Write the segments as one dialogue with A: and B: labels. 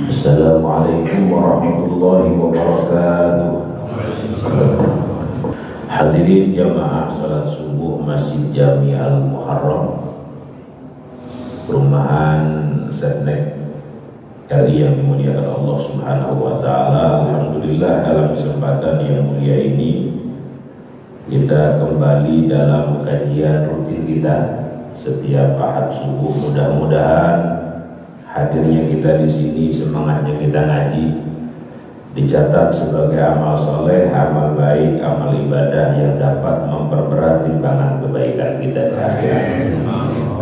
A: Assalamualaikum warahmatullahi wabarakatuh. Hadirin jamaah salat subuh Masjid Jami Al-Muharram, Perumahan Setnek RI yang dimuliakan Allah Subhanahu wa taala. Alhamdulillah, dalam kesempatan yang mulia ini kita kembali dalam kajian rutin kita setiap Ahad subuh. Mudah-mudahan hadirnya kita di sini, semangatnya kita ngaji dicatat sebagai amal soleh, amal baik, amal ibadah yang dapat memperberat timbangan kebaikan kita di akhirat.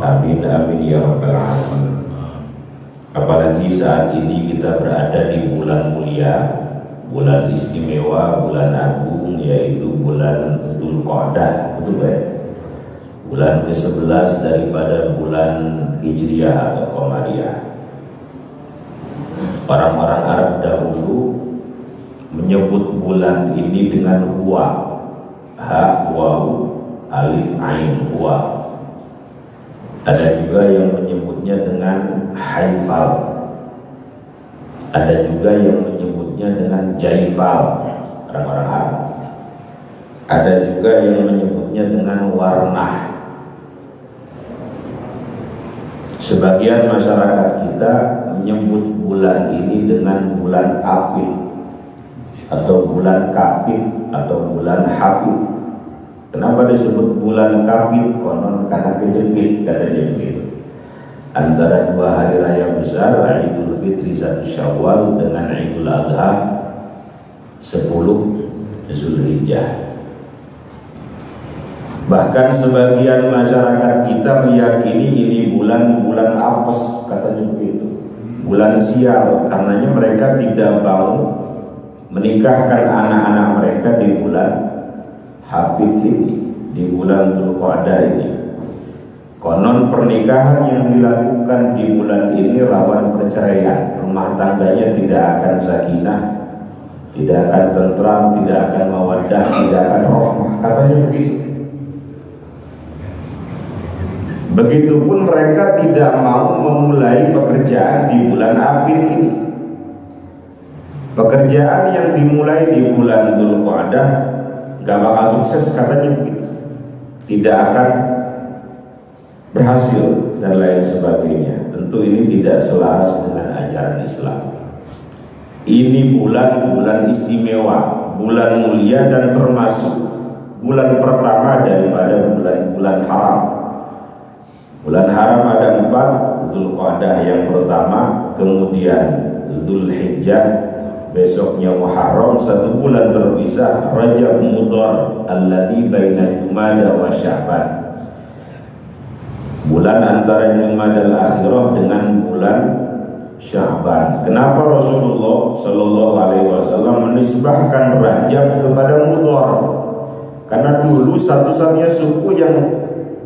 A: Amin amin ya rabbal alamin. Apalagi saat ini kita berada di bulan mulia, bulan istimewa, bulan agung, yaitu bulan Dzulqa'dah, betul ya? Bulan ke-11 daripada bulan Hijriah atau Qamariyah. Orang-orang Arab dahulu menyebut bulan ini dengan huwa, ha, waw, alif, ain, huwa. Ada juga yang menyebutnya dengan haifal. Ada juga yang menyebutnya dengan jaifal, orang-orang Arab. Ada juga yang menyebutnya dengan warnah. Sebagian masyarakat kita menyebut bulan ini dengan bulan Apil atau bulan Kapil atau bulan Hapil. Kenapa disebut bulan Kapil? Konon karena kejepit, katanya begitu. Antara dua hari raya besar, Idul Fitri 1 Syawal dengan Idul Adha 10 Zulhijjah. Bahkan sebagian masyarakat kita meyakini ini bulan apes, katanya begitu, bulan sial, karenanya mereka tidak mau menikahkan anak-anak mereka di bulan Habib ini, di bulan Dzulqa'dah ini. Konon pernikahan yang dilakukan di bulan ini rawan perceraian, rumah tangganya tidak akan sakinah, tidak akan tentram, tidak akan mawaddah, tidak akan rahmah, katanya begitu. Begitupun mereka tidak mau memulai pekerjaan di bulan Apil ini. Pekerjaan yang dimulai di bulan Dzulqa'dah gak bakal sukses, katanya begitu. Tidak akan berhasil dan lain sebagainya. Tentu ini tidak selaras dengan ajaran Islam. Ini bulan istimewa, bulan mulia, dan termasuk bulan pertama daripada bulan-bulan haram. Bulan haram ada 4, Dzulqa'dah yang pertama, kemudian Dzulhijjah, besoknya Muharram, 1 bulan terpisah, Rajab Mudhar alladzi baina Jumada wa Sya'ban. Bulan antara Jumadal Akhirah dengan bulan Sya'ban. Kenapa Rasulullah Shallallahu Alaihi Wasallam menisbahkan Rajab kepada Mudhar? Karena dulu satu-satunya suku yang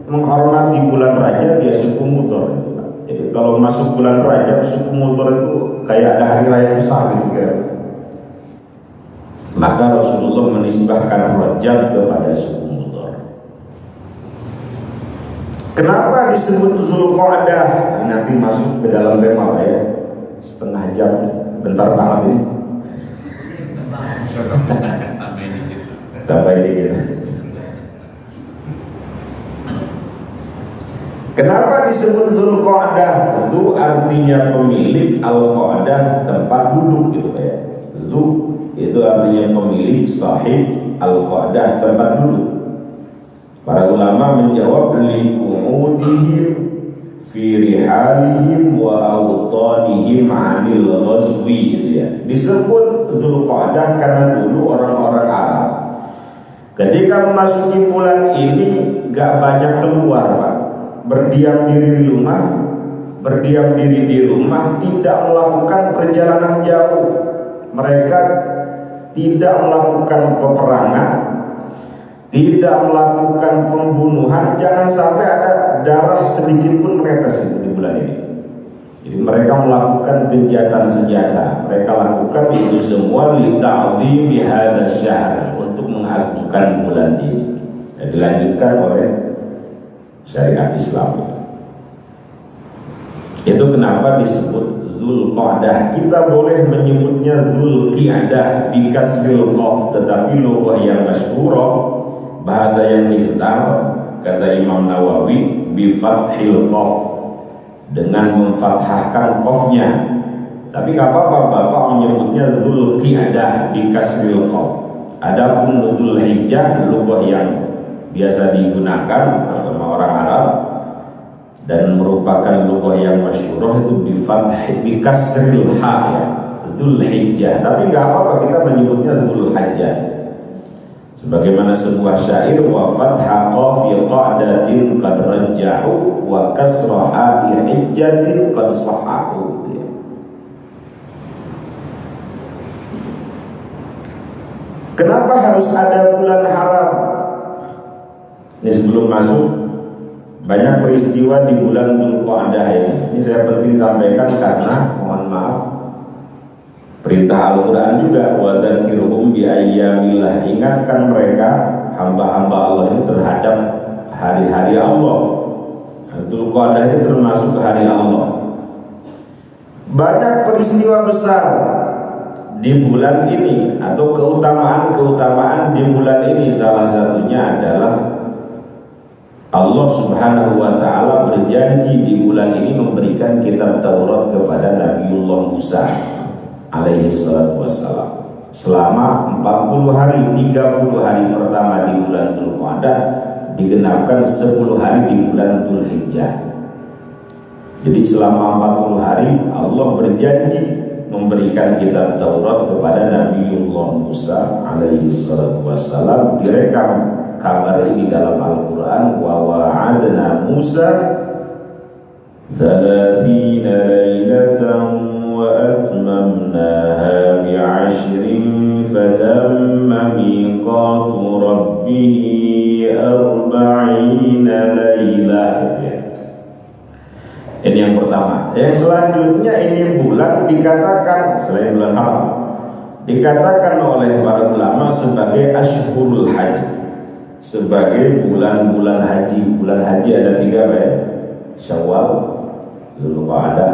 A: menghormati bulan Rajab ya suku Mudhar. Jadi kalau masuk bulan Rajab, suku Mudhar itu kayak ada hari raya besar gitu. Maka Rasulullah menisbahkan Rajab kepada suku Mudhar. Kenapa disebut Dzulqa'dah? Nanti masuk ke dalam tema ya. Setengah jam, bentar banget ini. Tambah dikit. Kenapa disebut Dzulqa'dah? Dzu artinya pemilik, Al-Qa'dah tempat duduk gitu ya. Dzu itu artinya pemilik, sahib, Al-Qa'dah tempat duduk. Para ulama menjawab liqu'udihim fi rihalihim wa awtanihim 'anil ghazwi gitu ya. Disebut Dzulqa'dah karena dulu orang-orang Arab ketika memasuki bulan ini gak banyak keluar, Pak. Berdiam diri di rumah, tidak melakukan perjalanan jauh. Mereka tidak melakukan peperangan, tidak melakukan pembunuhan. Jangan sampai ada darah sedikit pun menetes di bulan ini. Jadi mereka melakukan gencatan senjata. Mereka lakukan itu semua li ta'dhimi hadzal syahr, untuk mengagungkan bulan ini. Dan dilanjutkan oleh syariat Islam. Itu kenapa disebut Dzulqa'dah. Kita boleh menyebutnya Dzulqi'dah di kasril qaf, tetapi lughah yang masyhurah, bahasa yang dikenal, kata Imam Nawawi, bi fathil qaf, dengan memfathahkan qafnya. Tapi gak apa-apa Bapak menyebutnya Dzulqi'dah di kasril qaf. Adapun Dzulhijjah, lughah yang biasa digunakan sama orang Arab dan merupakan lughah yang masyhurah, itu bi kasril ha, ya, Dzulhijjah. Tapi enggak apa-apa kita menyebutnya Dzulhijjah. Sebagaimana sebuah syair, wa fatha qafi qa'datin qad rajjahu wa kasra ha'i hijjatin qad sahahu. Kenapa harus ada bulan haram? Ini sebelum masuk, banyak peristiwa di bulan Dzulqa'dah ini. Ini saya penting sampaikan karena mohon maaf, perintah Al-Quran juga, wa dzakirhum bi ayyamillah, ingatkan mereka hamba-hamba Allah ini terhadap hari-hari Allah. Dzulqa'dah ini termasuk hari Allah. Banyak peristiwa besar di bulan ini atau keutamaan-keutamaan di bulan ini. Salah satunya adalah Allah Subhanahu wa ta'ala berjanji di bulan ini memberikan kitab Taurat kepada Nabiullah Musa alaihi salatu wassalam selama 40 hari. 30 hari pertama di bulan Dzulqa'dah digenapkan 10 hari di bulan Dzulhijjah. Jadi selama 40 hari Allah berjanji memberikan kitab Taurat kepada Nabiullah Musa alaihi salatu wassalam. Direkam kabar ini dalam Al-Quran, wa wa'adna Musa 30 laylatan wa atmamnaha bi'ashrin fatamma miqatu rabbih 40 laylah. Ini yang pertama. Yang selanjutnya, ini bulan dikatakan, selain bulan haram, dikatakan oleh para ulama sebagai Ashhurul Haji, sebagai bulan-bulan haji. Bulan haji ada 3 ya? Syawal, Dzulqa'dah,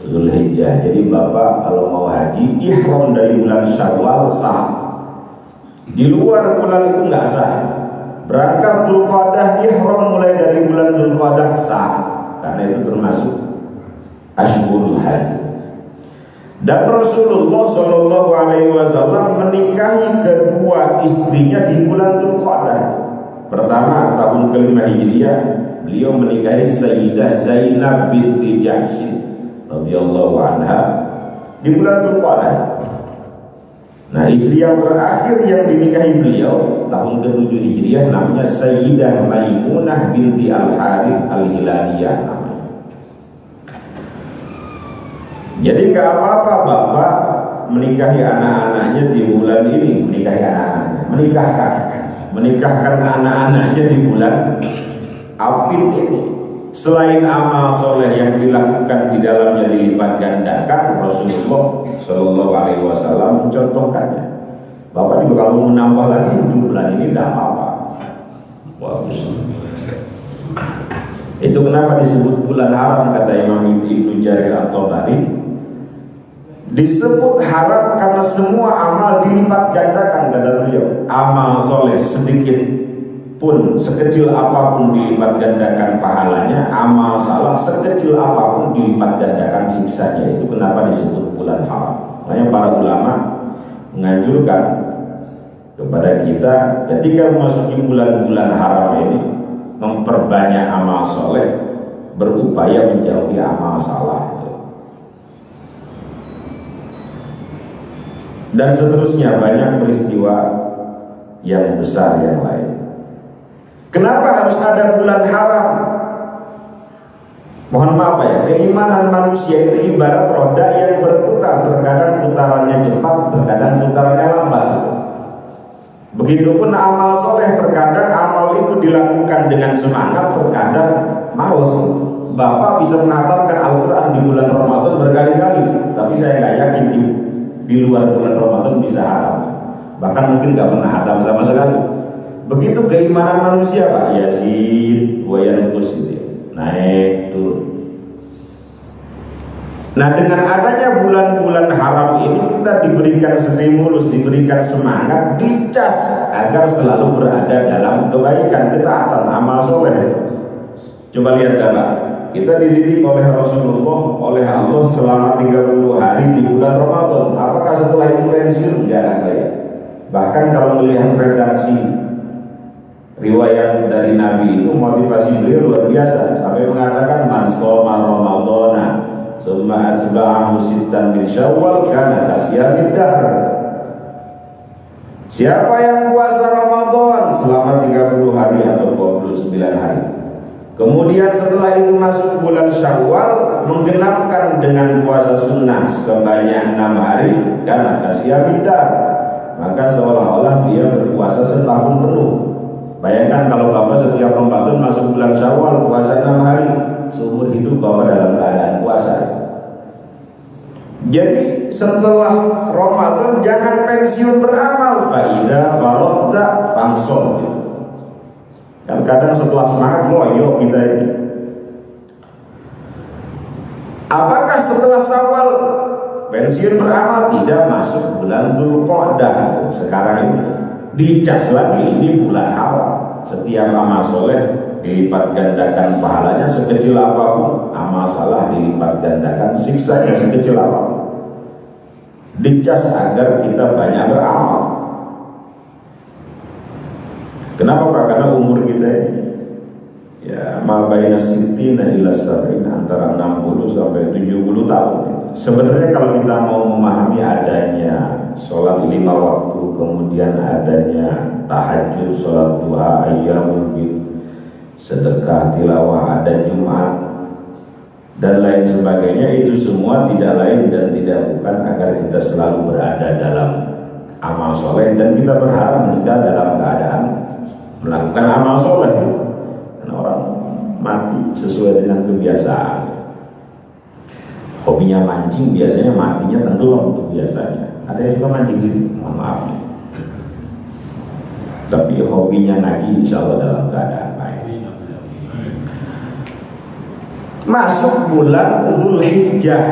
A: Dzulhijjah. Jadi Bapak kalau mau haji, ihram dari bulan Syawal sah. Di luar bulan itu nggak sah. Berangkat Dzulqa'dah, ihram mulai dari bulan Dzulqa'dah sah, karena itu termasuk Ashhurul Haji. Dan Rasulullah Shallallahu Alaihi Wasallam menikahi kedua istrinya di bulan Dzulqa'dah. Pertama, tahun ke-5 Hijriah, beliau menikahi Sayyidah Zainab binti Jahsy radhiyallahu anha di bulan Dzulqa'dah. Nah, istri yang terakhir yang dinikahi beliau tahun ke-7 Hijriah namanya Sayyidah Maimunah binti Al-Harith Al-Hilaliyah. Jadi nggak apa-apa Bapak menikahi anak-anaknya di bulan ini, menikahkan anak-anaknya di bulan Apil ini. Selain amal soleh yang dilakukan di dalamnya dilipat gandakan, Rasulullah Shallallahu Alaihi Wasallam mencontohkannya. Bapak juga kalau mau nambah lagi 7 bulan ini tidak apa-apa. Bagus. Itu kenapa disebut bulan haram, kata Imam Ibnu Jarir At-Tabari. Disebut haram karena semua amal dilipat gandakan, kata beliau. Amal soleh sedikit pun, sekecil apapun dilipat gandakan pahalanya. Amal salah sekecil apapun dilipat gandakan siksanya. Itu kenapa disebut bulan haram. Makanya para ulama menganjurkan kepada kita ketika memasuki bulan-bulan haram ini memperbanyak amal soleh, berupaya menjauhi amal salah. Dan seterusnya banyak peristiwa yang besar yang lain. Kenapa harus ada bulan haram? Mohon maaf ya, keimanan manusia itu ibarat roda yang berputar. Terkadang putarannya cepat, terkadang putarannya lambat. Begitupun amal soleh, terkadang amal itu dilakukan dengan semangat, terkadang malas. Bapak bisa mengatakan Al-Quran di bulan Ramadan berkali-kali, tapi saya nggak yakin di luar bulan Ramadan bisa hatam. Bahkan mungkin nggak pernah hatam sama sekali. Begitu keimanan manusia Pak, Yasin, wayankus gitu ya. Naik turun.
B: Nah, dengan adanya bulan-bulan haram ini kita diberikan stimulus, diberikan semangat, dicas agar selalu berada dalam kebaikan, ketaatan, amal soleh. Coba lihat dalam, kita dididik oleh Rasulullah, oleh Allah selama 30 hari di bulan Ramadan. Apakah setelah itu pensiun? Enggak ya. Bahkan kalau melihat redaksi riwayat dari Nabi itu, motivasi beliau luar biasa, sampai mengatakan man shoma ramadhana summa atba'ahu sittan min syawal kana kasyamid dahr. Siapa yang puasa Ramadan selama 30 hari atau 29 hari, kemudian setelah itu masuk bulan Syawal menggenapkan dengan puasa sunnah sebanyak 6 hari, karena kasyamid dahr, maka seolah-olah dia berpuasa setahun penuh. Bayangkan kalau Bapak setiap Ramadan masuk bulan Syawal puasa 6 hari, seumur hidup Bapak dalam keadaan puasa. Jadi setelah Ramadan jangan pensiun beramal. Fa'idha farodda fangsor. Kan kadang setelah semangat loyo kita ini. Apakah setelah Syawal pensiun beramal? Tidak, masuk bulan Dzulqa'dah sekarang ini. Dicas lagi, ini bulan haram. Setiap amal soleh dilipat gandakan pahalanya sekecil apapun, amal salah dilipat gandakan siksanya sekecil apapun. Dicas agar kita banyak beramal. Kenapa Pak? Karena umur kita ini ya ma baina sittina ila sab'in, antara 60 sampai 70 tahun. Sebenarnya kalau kita mau memahami adanya sholat 5 waktu, kemudian adanya tahajud, sholat duha, ayyamul bid, sedekah, tilawah, ada Jumat dan lain sebagainya, itu semua tidak lain dan tidak bukan agar kita selalu berada dalam amal soleh dan kita berharap meninggal dalam keadaan melakukan amal soleh. Karena orang mati sesuai dengan kebiasaan. Hobinya mancing, biasanya matinya tenggelam itu biasanya. Ada yang juga mancing sih, mohon maaf. Tapi hobinya nagih insya Allah dalam keadaan baik. Masuk bulan Dzulhijjah,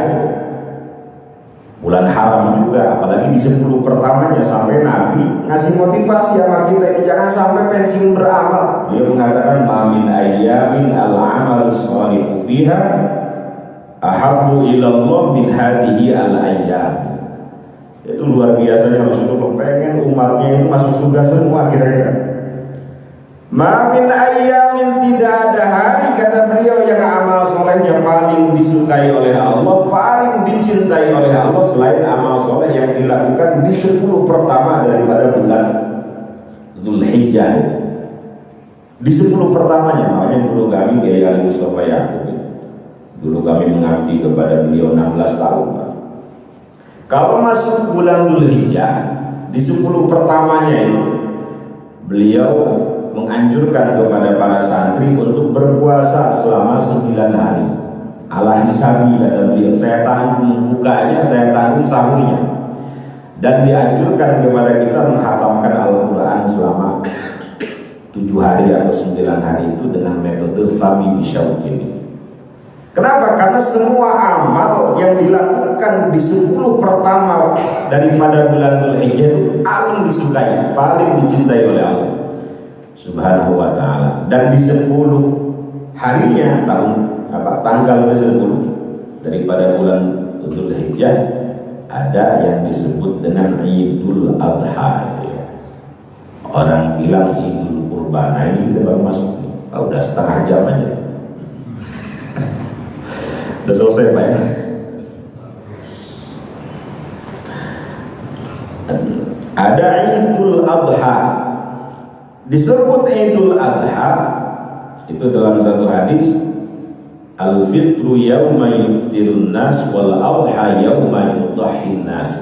B: bulan haram juga, apalagi di 10 pertamanya, sampai Nabi ngasih motivasi sama kita ini jangan sampai pensiun beramal. Dia mengatakan ma min ayyamin al-amal shalihu fiha ahabbu ilallah min hadhihi al-ayyam. Itu luar biasanya Rasulullah pengen umatnya itu masuk surga semua kira-kira. Ma min ayyamin, tidak ada hari, kata beliau, yang amal solehnya paling disukai oleh Allah, paling dicintai oleh Allah selain amal soleh yang dilakukan di 10 pertama daripada bulan Dzulhijjah. Di 10 pertamanya, makanya guru kami Kiai Mustafa Yaqub, dulu kami mengabdi kepada beliau 16 tahun. Kalau masuk bulan Dzulhijjah, di 10 pertamanya itu beliau menganjurkan kepada para santri untuk berpuasa selama 9 hari. Ala hisabi, kata beliau, saya tanggung bukanya, saya tanggung sahurnya. Dan dianjurkan kepada kita menghatamkan Al-Quran selama 7 hari atau 9 hari itu dengan metode Fami Bisyaukin. Kenapa? Karena semua amal yang dilakukan di 10 pertama daripada bulan Dzulhijjah itu paling disukai, paling dicintai oleh Allah Subhanahu wa ta'ala. Dan di 10 harinya, tanggal ke-10 daripada bulan Dzulhijjah, ada yang disebut dengan Idul Adha ya. Orang bilang Idul Kurban. Nah ini kita baru masuk nih. Udah setengah jam aja. Udah selesai Pak ya. Ada Idul Adha. Disebut Idul Adha itu dalam satu hadis, al-fitru yauma yuftirun nas wal adha yauma yudahhin nas.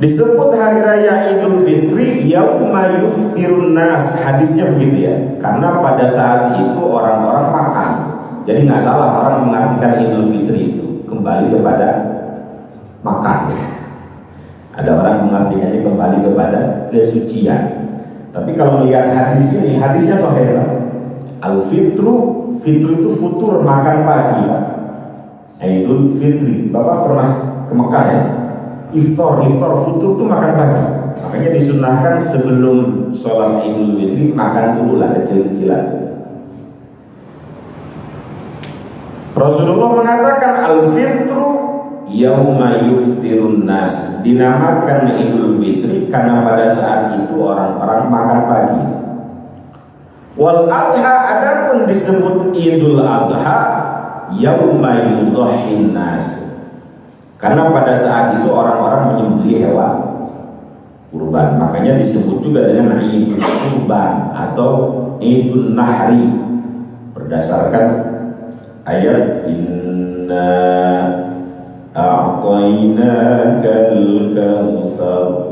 B: Disebut hari raya Idul Fitri yauma yuftirun nas, hadisnya begitu ya, karena pada saat itu orang-orang makan. Jadi nggak salah orang mengartikan Idul Fitri itu kembali kepada makan. Ada orang mengartikannya kembali kepada kesucian. Tapi kalau melihat hadis ini, hadisnya sahih. Al-fitru, fitru itu futur, makan pagi Pak. Idul Fitri. Bapak pernah ke Mekah ya? Iftar, futur itu makan pagi. Makanya disunahkan sebelum sholat Idul Fitri makan dulu lah kecil-kecilan. Rasulullah mengatakan al-fitru yauma yuftirun nas. Dinamakan Idul Fitri karena pada saat itu orang-orang makan pagi. Wal adha, adapun disebut Idul Adha yauma yudhhin nas, karena pada saat itu orang-orang menyembelih hewan kurban. Makanya disebut juga dengan Idul Kurban atau Idul Nahri berdasarkan ayat inna a'tainakal kautsar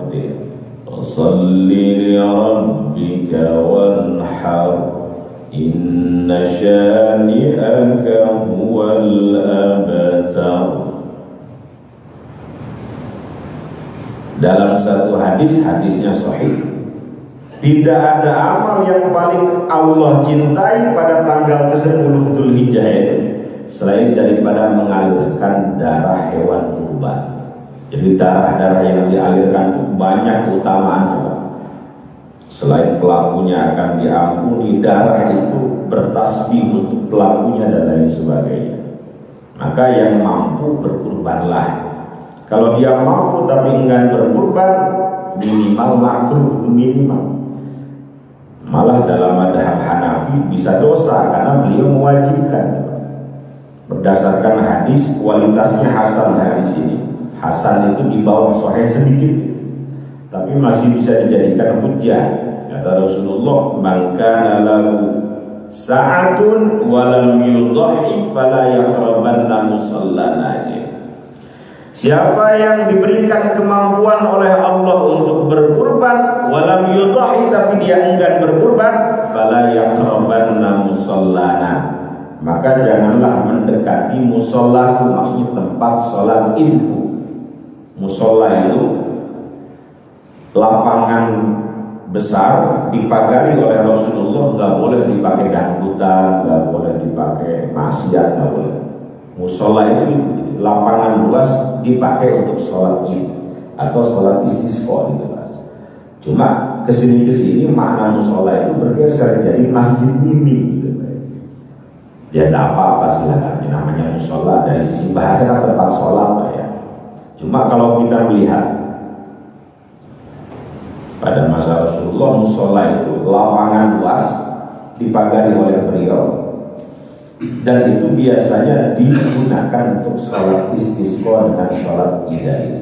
B: Shalli li rabbika wanhar inna syani'aka huwal abtar. Dalam satu hadisnya sahih, tidak ada amal yang paling Allah cintai pada tanggal ke-10 Dzulhijjah itu selain daripada mengalirkan darah hewan kurban. Jadi darah-darah yang dialirkan itu banyak keutamaannya. Selain pelakunya akan diampuni, darah itu bertasbih untuk pelakunya dan lain sebagainya. Maka yang mampu berkurbanlah. Kalau dia mampu tapi enggan berkurban, minimal makruh, itu minimal. Malah dalam madhab Hanafi bisa dosa karena beliau mewajibkan. Berdasarkan hadis, kualitasnya hasan hadis ini. Hasan itu di bawah sahih sedikit, tapi masih bisa dijadikan hujjah. Kata Rasulullah, man kana lahu sa'atun wa lam yudhi fala yaqrabanna musallana. Siapa yang diberikan kemampuan oleh Allah untuk berkurban, wa lam yudhi, tapi dia enggan berkurban, fala yaqrabanna musallana, maka janganlah mendekati musollaku, maksudnya tempat sholat idku. Musola itu lapangan besar dipagari oleh Rasulullah, nggak boleh dipakai dangdutan, nggak boleh dipakai maksiat, nggak boleh. Musola itu lapangan luas dipakai untuk sholat id atau sholat istisqa gitu mas. Cuma kesini makna musola itu bergeser jadi masjid mini gitu. Ya tidak apa-apa silakan, namanya musola dari sisi bahasa kan tempat sholat pak ya. Cuma kalau kita melihat pada masa Rasulullah, musola itu lapangan luas dipagari oleh beliau, dan itu biasanya digunakan untuk sholat istisqa dengan sholat idai.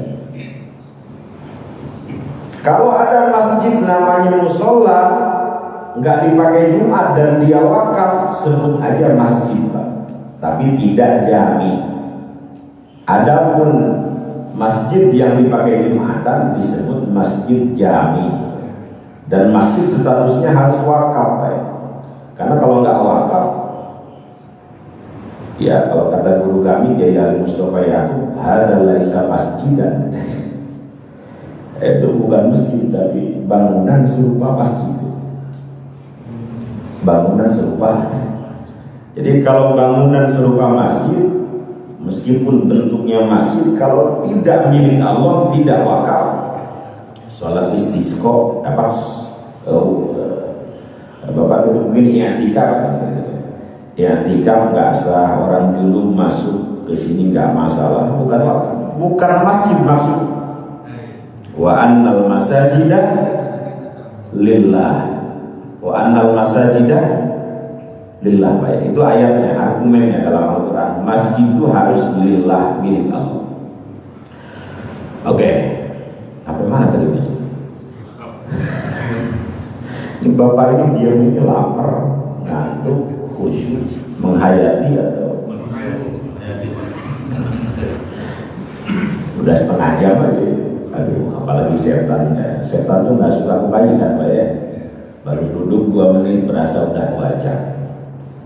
B: Kalau ada masjid namanya musola nggak dipakai Jumat dan dia wakaf, sebut aja masjid pak, tapi tidak jami. Adapun masjid yang dipakai Jumatan disebut masjid jami, dan masjid statusnya harus wakaf ya. Karena kalau nggak wakaf, ya kalau kata guru kami Kiai Ali Mustafa Yaqub, hada laisa masjidan. Itu bukan masjid tapi bangunan serupa masjid. Bangunan serupa. Jadi kalau bangunan serupa masjid, meskipun bentuknya masjid, kalau tidak milik Allah, tidak wakaf, sholat istisqa apa? Bapak itu mungkin i'tikaf. I'tikaf nggak sah, orang dulu masuk ke sini nggak masalah, bukan wakaf, bukan masjid maksud. Wa annal masajida lillah, wa annal masajida lillah, Pak. Itu ayatnya, argumennya dalam Al-Quran. Masjid itu harus lillah, milik Allah. Oke, sampai mana tadi ini? Ini bapak ini diam ini lapar, ngantuk, khusyuk, menghayati atau udah setengah jam aja. Aduh, apalagi setan ya. Setan tuh nggak suka kebaikan Pak ya. Baru duduk 2 menit berasa udah 2 jam.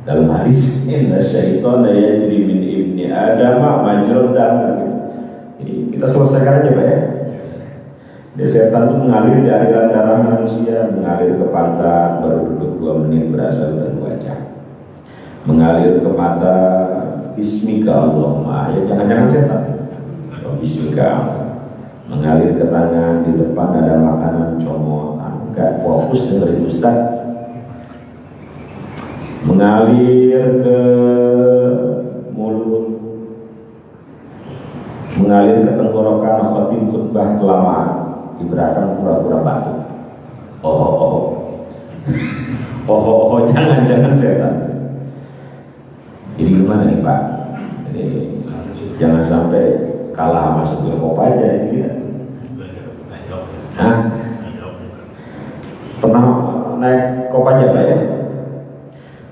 B: Dalam hadis inna syaitan la yajri min ibni adam majrad dam. Ini kita selesaikan aja Pak ya. Dia setan itu mengalir di aliran darah manusia, mengalir ke pantat, baru duduk 2 menit berasa udah 2 jam. Mengalir ke mata, Bismika Allahumma, ya jangan-jangan setan. Bismika, mengalir ke tangan, di depan ada makanan comotan, gak fokus dengerin Ustaz. Mengalir ke mulut, mengalir ke tenggorokan, khotib khutbah kelamaan, ibaratkan pura-pura batuk. Jangan setan. Jadi gimana nih Pak? Jadi jangan sampai kalah sama supir Kopaja ini ya. Hah? Pernah naik Kopaja Pak ya?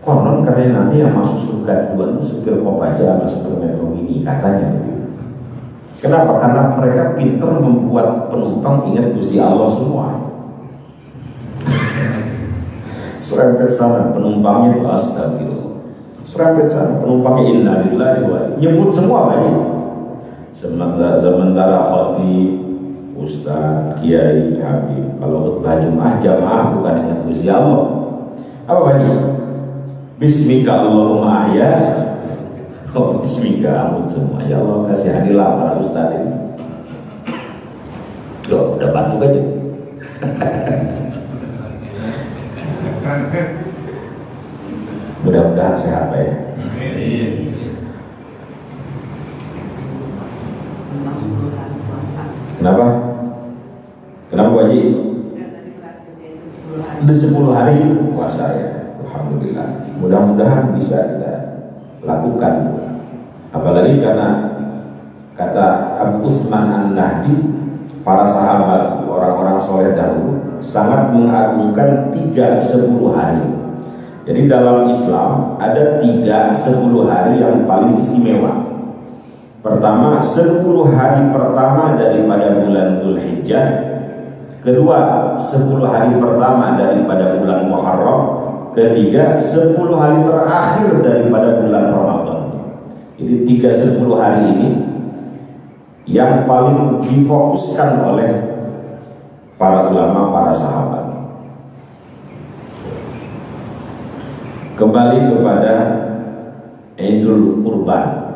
B: Konon katanya nanti yang masuk surga duluan itu supir Kopaja sama supir Metro Mini, katanya begitu. Kenapa? Karena mereka pintar membuat penumpang ingat Gusti Allah semua. Serempet sana penumpangnya itu astagfirullah, serempet sana penumpangnya innalillahi wa nyebut semua banyak. Sementara khotib, ustaz, kiai, habib, kalau khutbah jamaah bukan ingat Gusti Allah. Apa banyak? Bismika Allahumma ahya. Bismika amun semua. Ya Allah kasih hadilah para ustaz ini. Loh, udah batuk aja. Mudah-mudahan sehat Pak ya. Kenapa? Kenapa Bu Haji? Di 10 hari puasa ya. Alhamdulillah. Mudah-mudahan bisa kita lakukan. Apalagi karena kata Abu Utsman An-Nahdi, para sahabat, orang-orang soleh dahulu sangat mengagungkan 3-10 hari. Jadi dalam Islam ada 3-10 hari yang paling istimewa. Pertama, 10 hari pertama daripada bulan Dzulhijjah. Kedua, 10 hari pertama daripada bulan Muharram. Ketiga, 10 hari terakhir daripada bulan Ramadan. Jadi 3-10 hari ini yang paling difokuskan oleh para ulama, para sahabat. Kembali kepada Idul Kurban.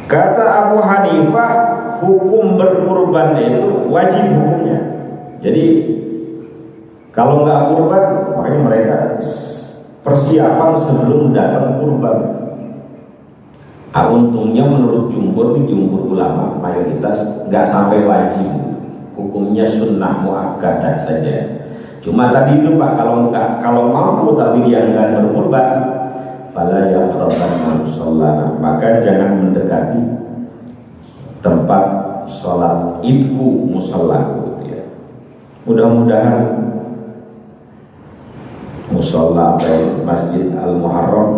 B: Kata Abu Hanifah, hukum berkurban itu wajib hukumnya. Jadi kalau nggak kurban, makanya mereka persiapan sebelum datang kurban. Untungnya menurut jumhur ulama mayoritas nggak sampai wajib, hukumnya sunnah muakkadah saja. Cuma tadi itu Pak, kalau mampu tapi dia nggak berkurban, fala yaqrabanna musallana, maka jangan mendekati tempat sholat idku musallaku ya. Mudah-mudahan musalla atau Masjid Al-Muharram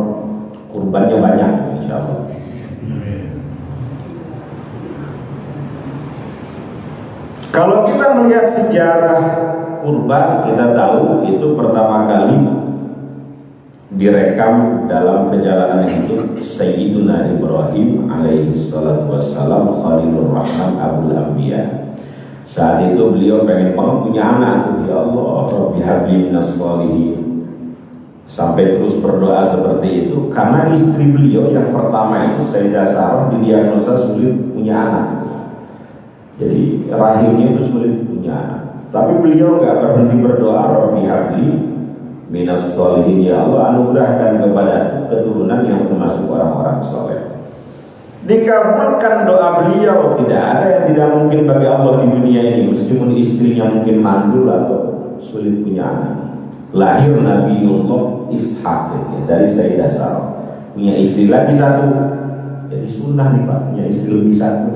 B: kurbannya banyak insyaallah. Kalau kita melihat sejarah kurban, kita tahu itu pertama kali direkam dalam perjalanan hidup Sayyiduna Ibrahim alaihi salatu wassalam, Khalilur Rahman Abul Anbiya. Saat itu beliau pengen banget punya anak. Ya Allah, Rabbi habli minas sholihin. Sampai terus berdoa seperti itu karena istri beliau yang pertama itu Sayyidah Sarah didiagnosa sulit punya anak. Jadi rahimnya itu sulit punya anak. Tapi beliau nggak berhenti berdoa, Rabbi habli minas sholihin, ya Allah anugerahkan kepada keturunan yang termasuk orang-orang soleh. Dikabulkan doa beliau. Tidak ada yang tidak mungkin bagi Allah di dunia ini, meskipun istrinya mungkin mandul atau sulit punya anak. Lahir Nabiullah Ishaq dari Sayyidah Sarah, punya istri lagi satu. Jadi sunnah nih Pak, punya istri lebih satu.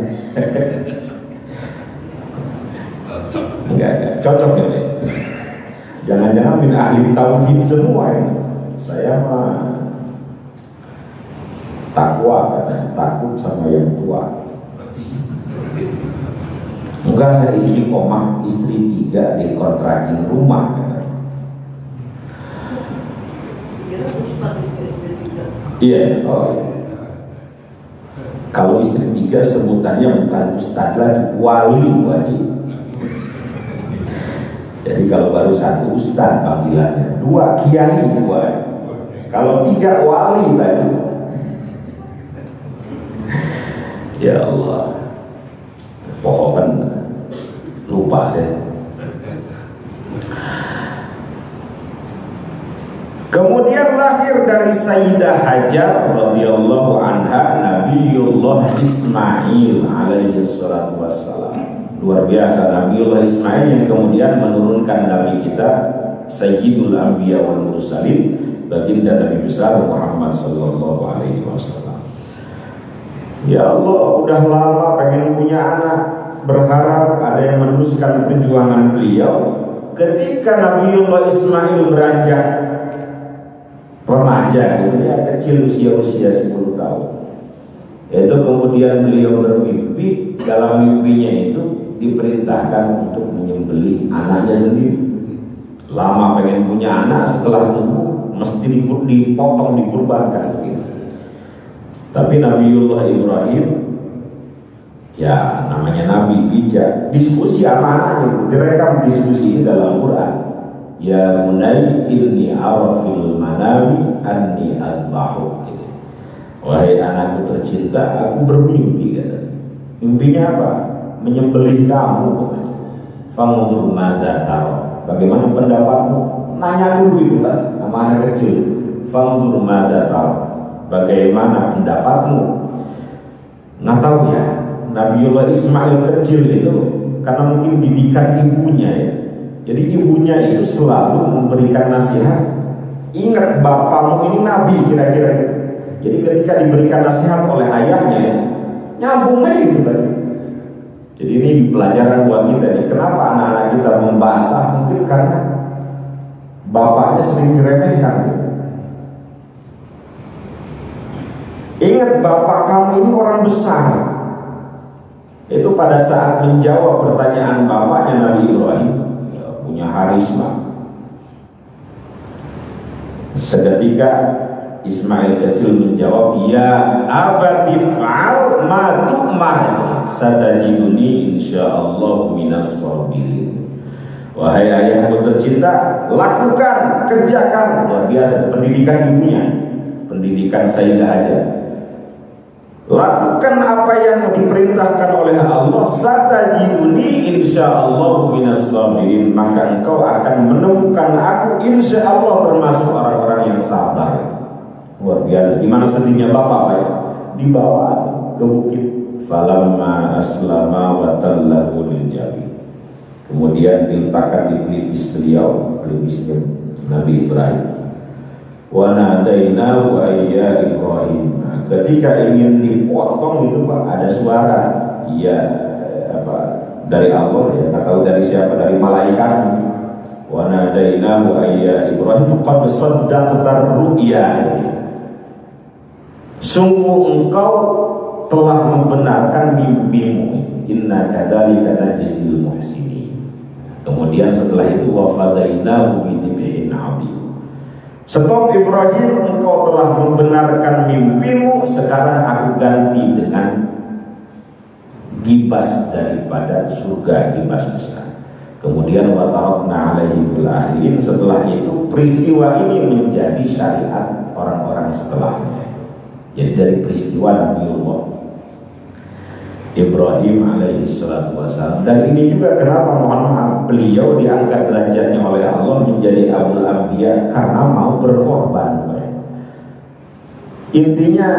B: Enggak cocok ya. Jangan-jangan min ahli tauhid semua ini. Saya mah takwa, katanya takut sama yang tua. Enggak, saya istiqomah, istri 3 dikontrakin rumah. Iya, oh iya. Kalau istri 3 sebutannya bukan ustadz lagi, wali wajib. Jadi kalau baru 1 ustadz panggilannya, 2 kiai, 2. Kalau 3 wali tadi.
A: Ya Allah, pohon lupa saya.
B: Kemudian lahir dari Sayyidah Hajar radhiyallahu anha Nabiullah Ismail alaihi salatu wassalam. Luar biasa, Nabiullah Ismail yang kemudian menurunkan Nabi kita Sayyidul Anbiya wal Mursalin, baginda Nabi besar Muhammad sallallahu alaihi wasallam. Ya Allah, udah lama pengen punya anak, berharap ada yang meneruskan perjuangan beliau. Ketika Nabiullah Ismail beranjak remaja, gitu ya, kecil usia 10 tahun, yaitu kemudian beliau bermimpi. Dalam mimpinya itu diperintahkan untuk menyembelih anaknya sendiri. Lama pengen punya anak, setelah tumbuh mesti dipotong, dikurbankan gitu. Tapi Nabiullah Ibrahim, ya namanya Nabi bijak, diskusi sama anaknya, direkam diskusi ini dalam Quran. Ya bunai inni ara fil manami anni adbahuk. Wahai anakku tercinta, aku bermimpi kata. Mimpinya apa? Menyembelih kamu. Fanghur madza tara. Bagaimana pendapatmu? Nanya dulu itu kan sama anak kecil. Fanghur madza tara. Bagaimana pendapatmu? Nggak tahu ya, Nabiullah Ismail kecil itu karena mungkin didikan ibunya ya. Jadi ibunya itu selalu memberikan nasihat. Ingat bapakmu ini nabi kira-kira. Jadi ketika diberikan nasihat oleh ayahnya, nyambung aja gitu kan. Jadi ini pelajaran buat kita nih. Kenapa anak-anak kita membantah? Mungkin karena bapaknya sering diremehkan. Ingat bapak kamu ini orang besar. Itu pada saat menjawab pertanyaan bapaknya Nabi Ibrahim, ya, punya harisma. Seketika Ismail kecil menjawab, ya abati fa'al ma tu'mar satajiduni insyaallah minas sabirin. Wahai ayahku tercinta, lakukan, kerjakan. Luar biasa pendidikan ibunya, pendidikan Sayyidah Hajar. Lakukan apa yang diperintahkan oleh Allah, satajiduni insyaallah minas sabirin, maka engkau akan menemukan aku insyaallah termasuk orang-orang yang sabar. Luar biasa. Gimana sedihnya bapak Pak? Dibawa ke bukit. Falamma aslama wa tallahu lil jabin. Kemudian diletakkan di pelipis beliau, pelipisnya Nabi Ibrahim. Wa nadainahu ayya Ibrahim. Ketika ingin dipotong itu Pak, ada suara, ya apa dari Allah, ya nggak tahu dari siapa, dari malaikat. Wa nadainahu ayya Ibrahim qad saddaqta ru'ya. Sungguh engkau telah membenarkan mimpimu. Inna kadzalika najzil muhsinin. Kemudian setelah itu wa fadainahu bi dzibhin 'adzim. Stop Ibrahim, engkau telah membenarkan mimpimu, sekarang aku ganti dengan gibas daripada surga, gibas besar. Kemudian wa tarakna 'alaihi fil akhirin. Setelah itu peristiwa ini menjadi syariat orang-orang setelahnya. Jadi dari peristiwa Nabiullah Ibrahim alaihi salatu wassalam. Dan ini juga kenapa, mohon maaf, beliau diangkat derajatnya oleh Allah menjadi Abul Anbiya karena mau berkorban. Intinya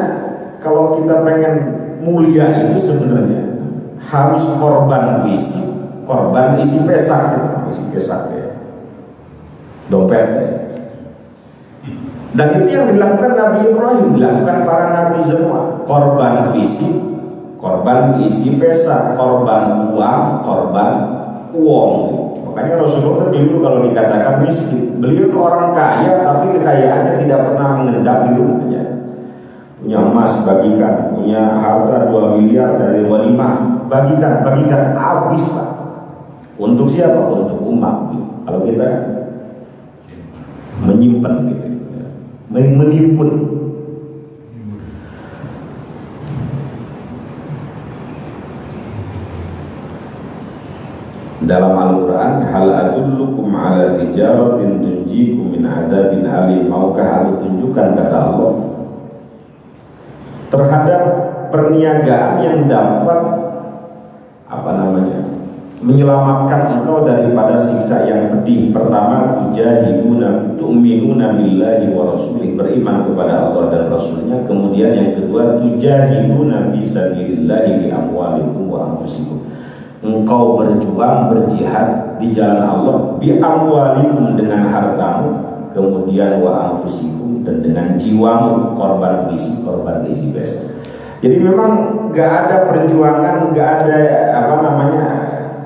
B: kalau kita pengen mulia itu sebenarnya harus korban fisik, korban isi pesak, isi pesak ya, dompet ya. Dan itu yang dilakukan Nabi Ibrahim, dilakukan para nabi semua. Korban fisik, korban isi pesak, korban uang, korban uang. Makanya Rasulullah itu kalau dikatakan miskin, beliau itu orang kaya tapi kekayaannya tidak pernah mengendap di rumahnya. Punya emas bagikan, punya harta 2 miliar dari walimah, bagikan, habis Pak. Untuk siapa? Untuk umat. Kalau kita menyimpan gitu, menimbun. Dalam Al-Quran, hal adullukum ala tijaratin tunjikum min adabin alim. Maukah aku tunjukkan, kata Allah, terhadap perniagaan yang dapat menyelamatkan engkau daripada siksa yang pedih. Pertama, tu'minuna billahi wa rasulih, beriman kepada Allah dan Rasulnya. Kemudian yang kedua, tujahiduna fi sabilillahi bi amwalikum wa anfusikum, engkau berjuang berjihad di jalan Allah, bi amwalikum dengan hartamu, kemudian wa anfusikum dan dengan jiwamu, korban isi besok. Jadi memang gak ada perjuangan, gak ada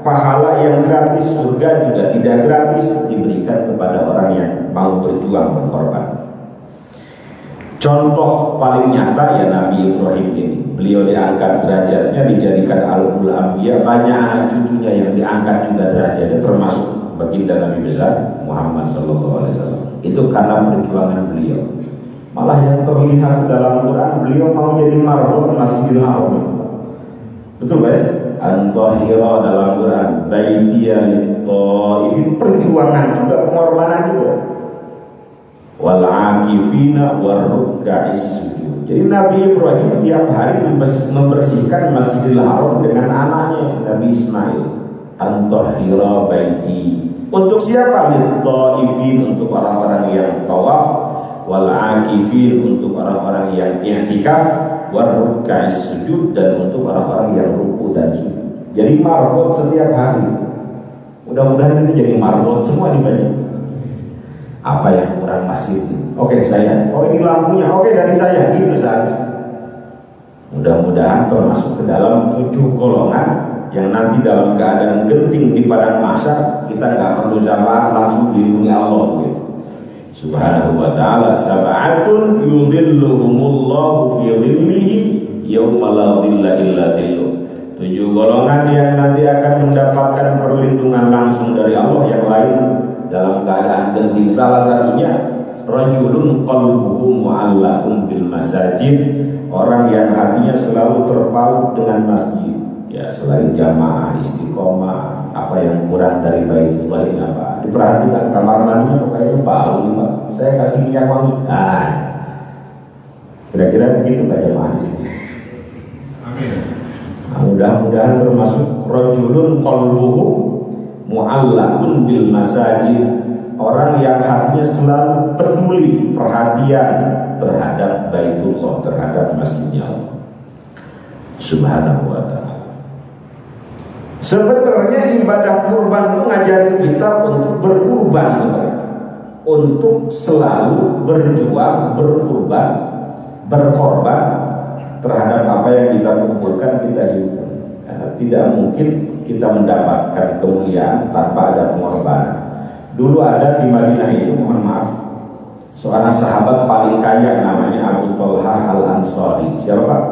B: pahala yang gratis, surga juga tidak gratis, diberikan kepada orang yang mau berjuang berkorban. Contoh paling nyata ya Nabi Ibrahim ini. Beliau diangkat derajatnya, dijadikan Al-Qul Anbiya, banyak anak cucunya yang diangkat juga derajatnya, termasuk baginda Nabi besar Muhammad SAW. Itu karena perjuangan beliau. Malah yang terlihat dalam Quran, beliau mau jadi marbot Masjidil Haram. Betul baik? Antahira dalam Quran, baitiya lit-taifin, perjuangan juga, pengorbanan juga. Wal akifina warruka'is sujud. Jadi Nabi Ibrahim tiap hari membersihkan Masjidil Haram dengan anaknya Nabi Ismail. Antahira baiti, untuk siapa? Lit-taifin, untuk orang-orang yang tawaf. Wal akifin, untuk orang-orang yang i'tikaf. Warruka'is sujud, dan untuk orang-orang yang ruku dan sujud. Jadi marbot setiap hari. Mudah-mudahan kita jadi marbot semua nih banyak. Apa yang kurang masjid? Oke saya. Oh ini lampunya. Oke dari saya. Gitu saja. Mudah-mudahan termasuk ke dalam 7 golongan yang nanti dalam keadaan genting di padang mahsyar kita nggak perlu jamaah, langsung dilindungi Allah. Gitu. Subhanahu wa ta'ala, sab'atun yudhilluhumullahu fi dhillihi yawma la dhilla illa dhilluh. 7 golongan yang nanti akan mendapatkan perlindungan langsung dari Allah, yang lain dalam keadaan genting. Salah satunya rajulun qalbuhu mu'allaqun bil masajid, orang yang hatinya selalu terpaut dengan masjid. Ya, selain jamaah, istiqomah, apa yang kurang dari Baitullah ini apa? Diperhatikan kamar mandinya kayaknya bau nih Pak. Saya kasih minyak wangi. Nah, kira-kira begitu Pak jamaah di sini. Amin. Nah, mudah-mudahan termasuk rajulun qalbuhu mu'allaqun bil masajid, orang yang hatinya selalu peduli, perhatian terhadap Baitullah, terhadap masjidnya Allah Subhanahu wa ta'ala. Sebenarnya ibadah kurban itu ngajarin kita untuk berkurban, untuk selalu berjuang, berkorban terhadap apa yang kita kumpulkan, kita hidup. Karena tidak mungkin kita mendapatkan kemuliaan tanpa ada pengorbanan. Dulu ada di Madinah itu, mohon maaf, seorang sahabat paling kaya namanya Abu Talhah Al-Ansari. Siapa Pak?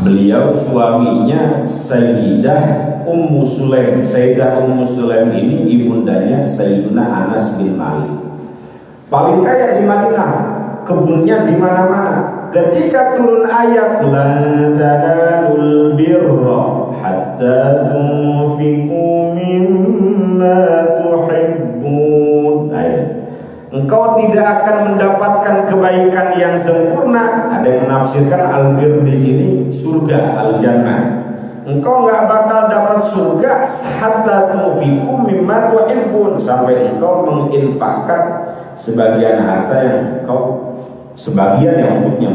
B: Beliau suaminya Sayyidah Ummu Sulaim. Sayyidah Ummu Sulaim ini ibundanya Sayyidina Anas bin Malik. Paling kaya di Madinah, kebunnya di mana-mana. Ketika turun ayat lan tanalul birra hatta tunfiqu mimma tuhibbun. Engkau tidak akan mendapatkan kebaikan yang sempurna. Ada yang menafsirkan albir di sini surga, al-jannah. Engkau nggak bakal dapat surga hatta tunfiqu mimma tuhibbun, sampai engkau menginfakkan sebagian harta yang engkau, sebagian yang untuknya,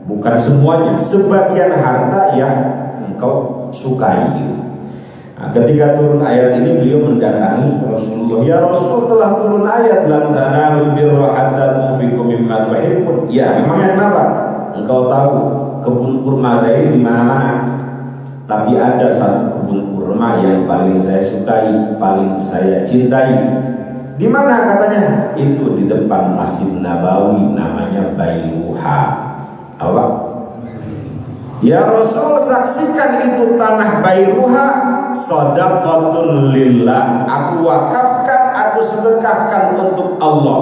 B: bukan semuanya, sebagian harta yang engkau sukai gitu. Nah, ketika turun ayat ini beliau mendatangi Rasulullah. Ya Rasul, telah turun ayat lan tanalul birra hatta tunfiqu mimma tuhibbun. Ya, memangnya kenapa? Engkau tahu kebun kurma saya ini di mana-mana. Tapi ada satu kebun kurma yang paling saya sukai, paling saya cintai. Di mana katanya? Itu di depan Masjid Nabawi, namanya Bairuha. Apa? Ya Rasul, saksikan itu tanah Bairuha, shadaqatun lillah. Aku wakafkan, aku sedekahkan untuk Allah,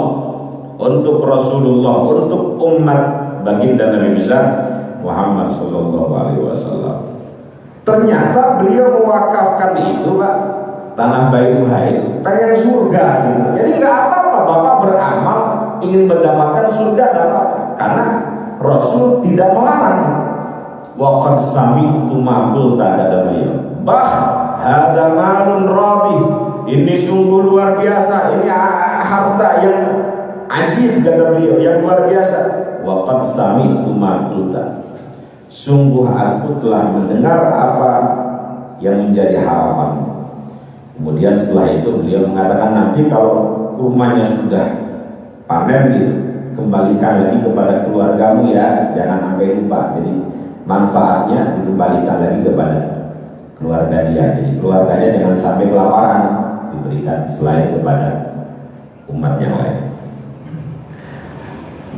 B: untuk Rasulullah, untuk umat baginda Nabi besar Muhammad sallallahu alaihi wasallam. Ternyata beliau mewakafkan itu Pak, tanah Bairuha itu pengen surga gitu. Jadi nggak apa-apa Bapak beramal ingin mendapatkan surga, nggak apa-apa. Karena Rasul tidak melarang. Wa qad sami'tu ma qulta, kata beliau. Hada malun rabih. Ini sungguh luar biasa. Ini harta yang ajib, kata beliau, yang luar biasa. Wa qad sami'tu ma qulta. Sungguh aku telah mendengar apa yang menjadi harapan. Kemudian setelah itu beliau mengatakan, nanti kalau kurmanya sudah panen gitu, kembalikan lagi kepada keluargamu ya, jangan sampai lupa. Jadi manfaatnya dikembalikan lagi kepada keluarga dia. Jadi keluarganya jangan sampai kelaparan, diberikan selain kepada umat yang lain.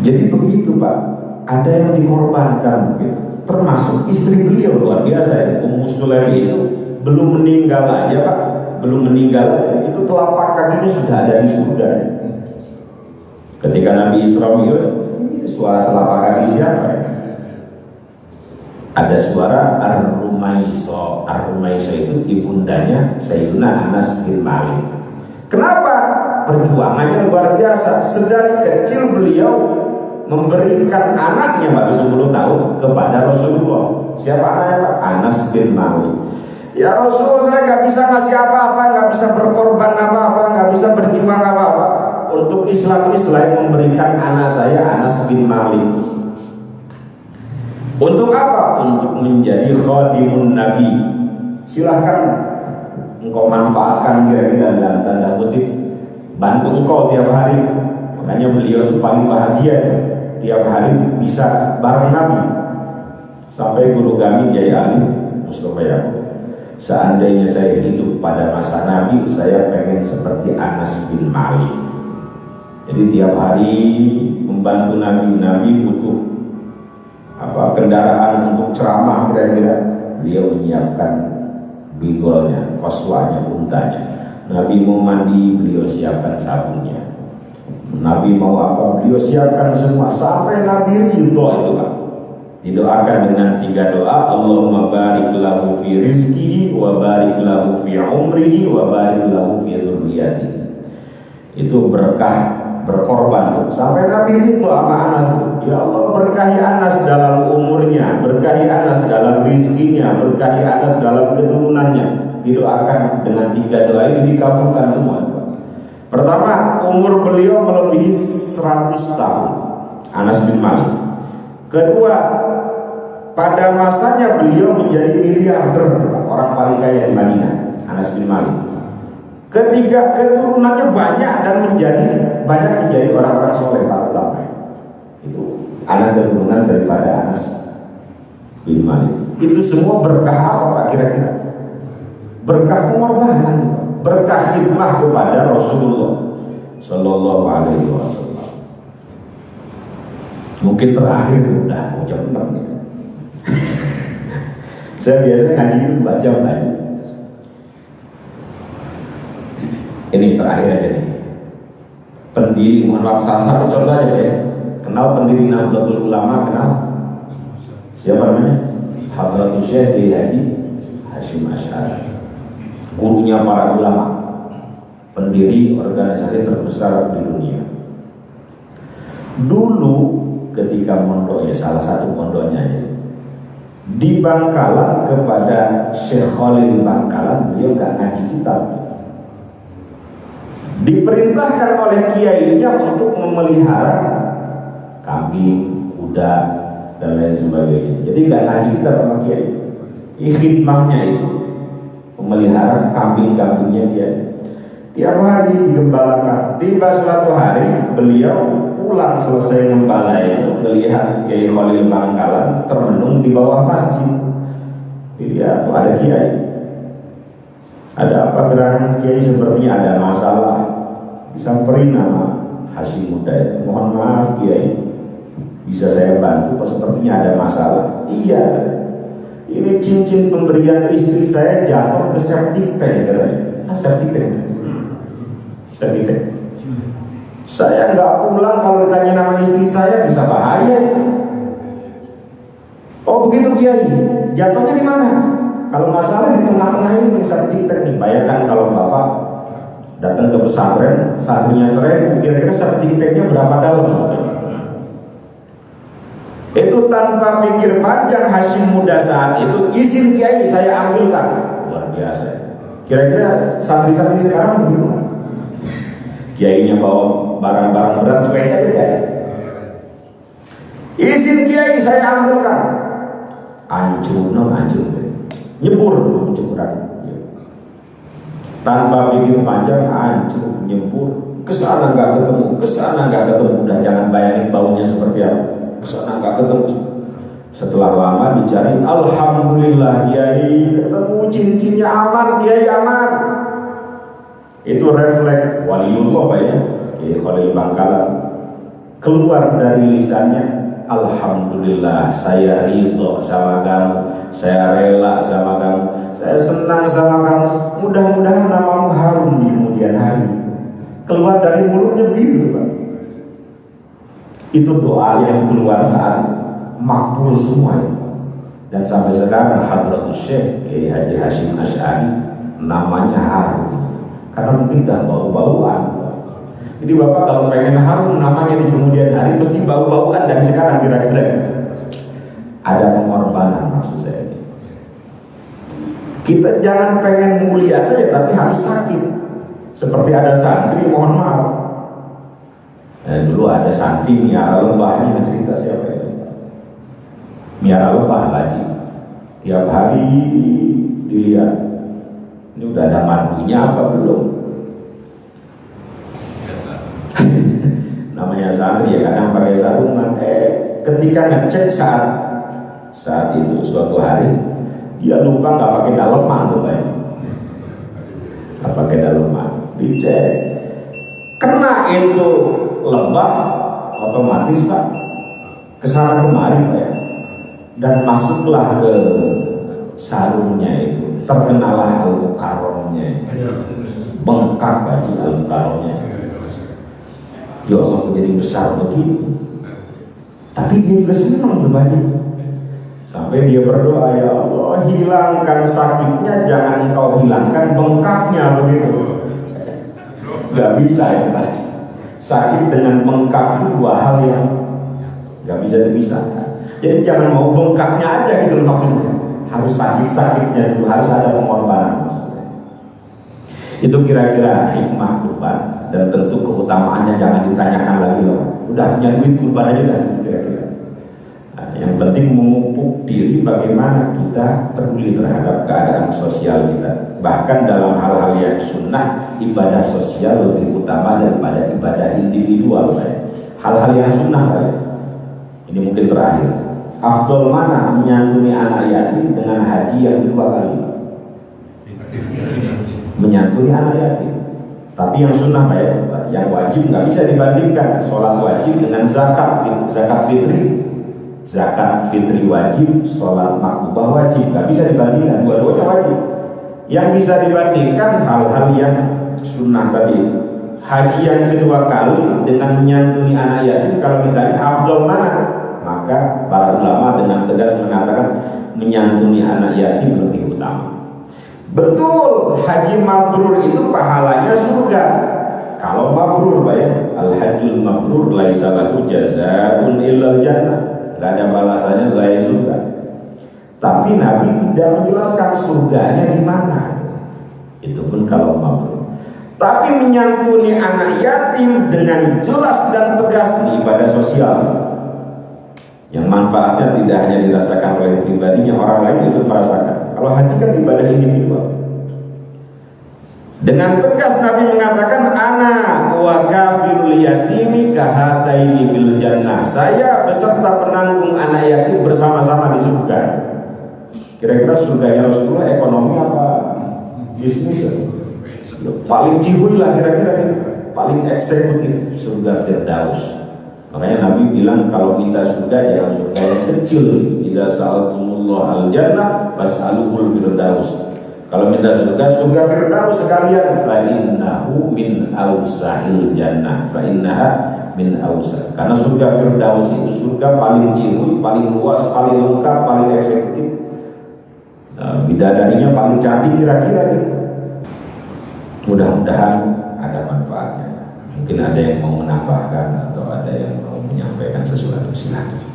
B: Jadi begitu Pak, ada yang dikorbankan begitu. Termasuk istri beliau, luar biasa ya, Ummu Sulaim itu belum meninggal aja Pak, belum meninggal aja, itu telapak kakinya sudah ada di surga ya. Ketika Nabi Isra Mi'raj, suara telapak kaki siapa ya? Ada suara Ar-Rumaiso. Ar-Rumaiso itu ibundanya Sayyidina Anas bin Malik. Kenapa? Perjuangannya luar biasa. Sedari kecil beliau memberikan anaknya baru 10 tahun kepada Rasulullah. Siapa anaknya Pak? Anas bin Malik. Ya Rasul, saya gak bisa ngasih apa-apa, gak bisa berkorban apa-apa, gak bisa berjuang apa-apa untuk Islam ini selain memberikan anak saya, Anas bin Malik. Untuk apa? Untuk menjadi khadimun Nabi. Silahkan engkau manfaatkan, kira-kira dalam tanda kutip, bantu engkau tiap hari. Makanya beliau itu paling bahagia ya, tiap hari bisa bareng Nabi. Sampai guru kami Kiai Ali Mustafa Yaakob, seandainya saya hidup pada masa Nabi, saya pengen seperti Anas bin Malik. Jadi tiap hari membantu Nabi. Nabi butuh kendaraan untuk ceramah, kira-kira beliau menyiapkan bigolnya, koswanya, untanya. Nabi mau mandi, beliau siapkan sabunnya. Nabi mau apa, beliau siapkan semua. Sampai Nabi ridho itu Pak. Didoakan dengan 3 doa. Allahumma barik lahu fi rizkihi, wa barik lahu fi umrihi, wa barik lahu fi dzurriyyatihi. Itu berkah, berkorban. Sampai Nabi ridho sama Anas. Ya Allah, berkahi Anas dalam umurnya, berkahi Anas dalam rizkinya, berkahi Anas dalam keturunannya. Didoakan dengan 3 doa ini, dikabulkan semua. Pertama, umur beliau melebihi 100 tahun, Anas bin Malik. Kedua, pada masanya beliau menjadi miliarder, orang paling kaya di Madinah, Anas bin Malik. Ketiga, keturunannya banyak dan banyak menjadi orang-orang soleh, para ulama. Itu anak keturunan daripada Anas bin Malik. Itu semua berkah apa Pak kira-kira? Berkah pengorbanan, berkah khidmah kepada Rasulullah Sallallahu Alaihi Wasallam. Mungkin terakhir udah mau jam 6 nih. Saya biasanya ngaji itu baca banyak. Ini terakhir aja nih. Pendiri, mohon maaf, salah satu contoh aja ya. Kenal pendiri Nahdlatul Ulama, kenal? Siapa namanya? Hadratul Syekh Haji Hasyim Asy'ari. Gurunya para ulama, pendiri organisasi terbesar di dunia. Dulu ketika mondoknya, salah satu pondoknya ya, di Bangkalan kepada Syekh Khalil Bangkalan, beliau gak ngaji kitab. Diperintahkan oleh kiainya untuk memelihara kambing, kuda, dan lain sebagainya. Jadi gak ngaji kitab sama kiai. Khidmahnya itu memelihara kambing-kambingnya dia. Tiap hari digembalakan. Tiba suatu hari beliau pulang selesai gembala itu, melihat Kiai Khalil Bangkalan termenung di bawah masjid. Dia ada kiai. Ada apa gerangan kiai, sepertinya ada masalah. Disamperin nama Hasyim muda itu. Mohon maaf kiai, bisa saya bantu? Kok sepertinya ada masalah? Iya. Ini cincin pemberian istri saya jatuh ke septic tank katanya. Septic tank. Septic tank. Saya nggak pulang kalau ditanya nama istri saya, bisa bahaya. Oh begitu kiai. Jatuhnya di mana? Kalau masalah di tengah-tengah ini septic tank. Bayangkan kalau bapak datang ke pesantren, santrinya 1000, kira-kira septic tanknya berapa dalam? Itu tanpa pikir panjang Hashim muda saat itu, izin kiai saya ambilkan. Luar biasa. Kira-kira santri-santri sekarang begitu? Kiainya bawa barang-barang berat cuek aja. Izin kiai saya ambilkan. Ancur, nyebur jemuran. Tanpa pikir panjang, ancur, nyebur. Kesana nggak ketemu, udah jangan bayangin baunya seperti apa. Kesana nggak ketemu. Setelah lama dicari, alhamdulillah kiai ketemu, cincinnya aman, kiai aman. Itu refleks waliullah Pak ya, Kiai Khalil Bangkalan. Keluar dari lisannya, alhamdulillah saya ridho sama kamu, saya rela sama kamu, saya senang sama kamu. Mudah-mudahan namamu harum di kemudian hari. Keluar dari mulutnya begitu Pak. Itu doa yang keluar saat makbul semuanya. Dan sampai sekarang Hadratus Syekh Kiai Haji Hashim Asy'ari namanya harum, karena mungkin udah bau-bauan. Jadi Bapak kalau pengen harum namanya di kemudian hari mesti bau-bauan dari sekarang kira-kira. Ada pengorbanan maksud saya. Kita jangan pengen mulia saja tapi harus sakit. Seperti ada santri, mohon maaf. Dulu ada santri miara lebah, ini cerita siapa ya? Miara lebah lagi. Tiap hari dilihat. Ini udah ada mandunya apa belum? Namanya santri ya, kadang pakai sarungan. Ketika ngecek saat itu suatu hari dia lupa nggak pakai daleman tuh Pak. Nggak pakai daleman, dicek kena itu lebah, otomatis Pak kesana kemari Pak ya, dan masuklah ke sarungnya itu, terkenalah al-mukarramnya, bengkak baju al-mukarramnya. Ya Allah, jadi besar begitu. Tapi dia juga senang berbagi. Sampai dia berdoa, ya Allah, hilangkan sakitnya, jangan engkau hilangkan bengkaknya begitu. Gak bisa ya Pak. Sakit dengan bengkak itu dua hal yang gak bisa dipisahkan. Jadi jangan mau bengkaknya aja gitu loh maksudnya. Harus sakit-sakitnya dulu, harus ada pengorbanan maksudnya. Itu kira-kira hikmah kurban. Dan tentu keutamaannya jangan ditanyakan lagi loh. Udah punya duit kurban aja dah kira-kira. Nah, yang penting memupuk diri bagaimana kita peduli terhadap keadaan sosial kita. Bahkan dalam hal-hal yang sunnah, ibadah sosial lebih utama daripada ibadah individual. Hal-hal yang sunnah, ini mungkin terakhir. Afdol mana menyantuni anak yatim dengan haji yang kedua kali? Menyantuni anak yatim. Tapi yang sunnah ya, yang wajib nggak bisa dibandingkan. Sholat wajib dengan zakat fitri. Zakat fitri wajib, sholat maktubah wajib, nggak bisa dibandingkan. Dua-duanya wajib. Yang bisa dibandingkan hal-hal yang sunnah tadi. Haji yang kedua kali dengan menyantuni anak yatim, kalau ditanya afdol mana, maka para ulama dengan tegas mengatakan menyantuni anak yatim lebih utama. Betul, haji mabrur itu pahalanya surga. Kalau mabrur Pak ya, al-hajjul mabrur laisa lahu jazaa'un illal jannah. Enggak ada balasannya selain surga. Tapi Nabi tidak menjelaskan surganya di mana. Itu pun kalau mabrur. Tapi menyantuni anak yatim dengan jelas dan tegas di ibadah sosial. Yang manfaatnya tidak hanya dirasakan oleh pribadinya, orang lain juga merasakan. Kalau haji kan ibadah individual. Dengan tegas Nabi mengatakan, ana wa kafirul yatimi kahataini fil jannah. Saya beserta penanggung anak yatim bersama-sama di surga. Kira-kira surganya Rasulullah ekonomi apa bisnis? Paling cihuy lah kira-kira, paling eksekutif, surga Firdaus. Makanya Nabi bilang kalau minta surga jangan surga yang kecil. Idza sa'altumullah al-jannah fas'aluhul firdaus. Kalau minta surga Firdaus sekalian. Fa innahu min awsa'il jannah. Fa innaha min awsa'. Karena surga Firdaus itu surga paling cihuy, paling luas, paling lengkap, paling eksekutif. Bidadarinya paling cantik kira-kira gitu. Mudah-mudahan ada manfaatnya. Mungkin ada yang mau menambahkan atau ada yang mau menyampaikan sesuatu, silakan.